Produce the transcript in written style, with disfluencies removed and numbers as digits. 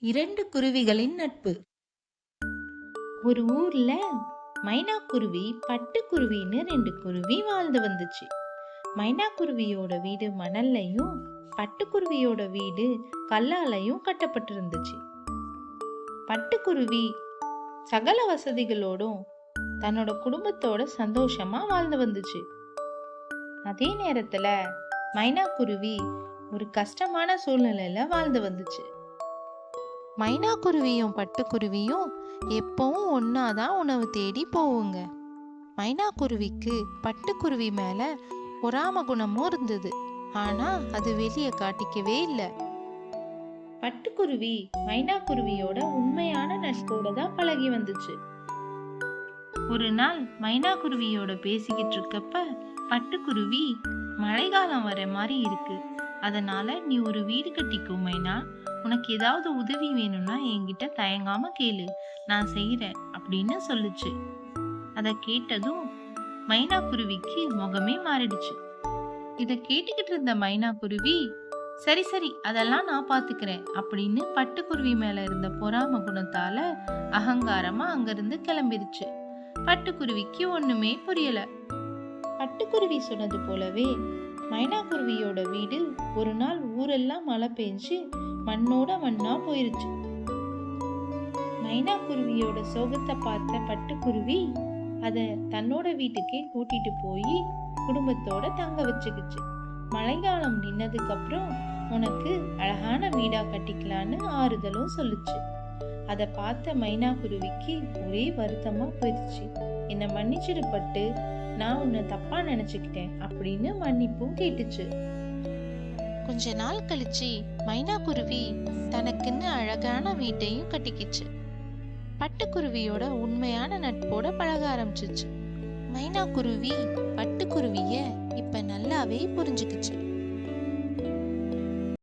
இரண்டு குருவிகளின் நட்பு. ஒரு ஊர்ல மைனா குருவி, பட்டுக்குருவின்னு ரெண்டு குருவி வாழ்ந்து வந்துச்சு. மைனா குருவியோட வீடு மணல்லையும், பட்டுக்குருவியோட வீடு கல்லாலையும் கட்டப்பட்டிருந்துச்சு. பட்டுக்குருவி சகல வசதிகளோடும் தன்னோட குடும்பத்தோட சந்தோஷமா வாழ்ந்து வந்துச்சு. அதே நேரத்துல மைனா குருவி ஒரு கஷ்டமான சூழ்நிலையில வாழ்ந்து வந்துச்சு. மைனா குருவியும் பட்டுக்குருவியும் எப்பவும் ஒன்னாதான் உணவு தேடி போவுங்க. மைனா குருவிக்கு பட்டுக்குருவி மேல பொறாம குணமும் இருந்தது. ஆனா அது வெளியே காட்டிக்கவே இல்லை. பட்டுக்குருவி மைனா குருவியோட உண்மையான நட்போட தான் பழகி வந்துச்சு. ஒரு நாள் மைனா குருவியோட பேசிக்கிட்டு இருக்கப்ப பட்டுக்குருவி, மழைக்காலம் வர மாதிரி இருக்கு, அதனால நீ ஒரு வீடு கட்டிக்கோ மைனா, உனக்கு ஏதாவது உதவி வேணும்னா என்கிட்ட தயங்காம கேளு, நான் செய்யறேன் அப்படின்னு சொல்லுச்சு. அத கேட்டதும் மைனா குருவிக்கு முகமே மாறிடுச்சு. இத கேட்டுக்கிட்டு இருந்த மைனா குருவி, சரி சரி அதெல்லாம் நான் பாத்துக்கிறேன் அப்படின்னு பட்டுக்குருவி மேல இருந்த பொறாம குணத்தால அகங்காரமா அங்கிருந்து கிளம்பிருச்சு. பட்டுக்குருவிக்கு ஒண்ணுமே புரியல. பட்டுக்குருவி சொன்னது போலவே மைனா குருவியோட வீடு ஒரு நாள் ஊரெல்லாம் மழை பெஞ்சு மண்ணோட மண்ணா போயிருச்சு. மைனா குருவியோட சோகத்தை பார்த்த பட்டுக்குருவி அத தன்னோட வீட்டுக்கே கூட்டிட்டு போய் குடும்பத்தோட தங்க வச்சுக்கிச்சு. மழைக்காலம் நின்னதுக்கு அப்புறம் உனக்கு அழகான வீடா கட்டிக்கலான்னு ஆறுதலும் சொல்லுச்சு. அத பார்த்த மைனா குருவிக்கு ஒரே வருத்தமா போயிடுச்சு. என்னை மன்னிச்சிடு பட்டு, நான் உன்னை தப்பா நினைச்சுக்கிட்டேன் அப்படின்னு மன்னிப்பும் கேட்டுச்சு. கொஞ்ச நாள் கழிச்சு மைனா குருவி தனக்குன்னு அழகான வீட்டையும் கட்டிக்கிச்சு. பட்டுக்குருவியோட உண்மையான நட்போட பழக ஆரம்பிச்சிச்சு. மைனா குருவி பட்டுக்குருவிய இப்ப நல்லாவே புரிஞ்சுக்கிச்சு.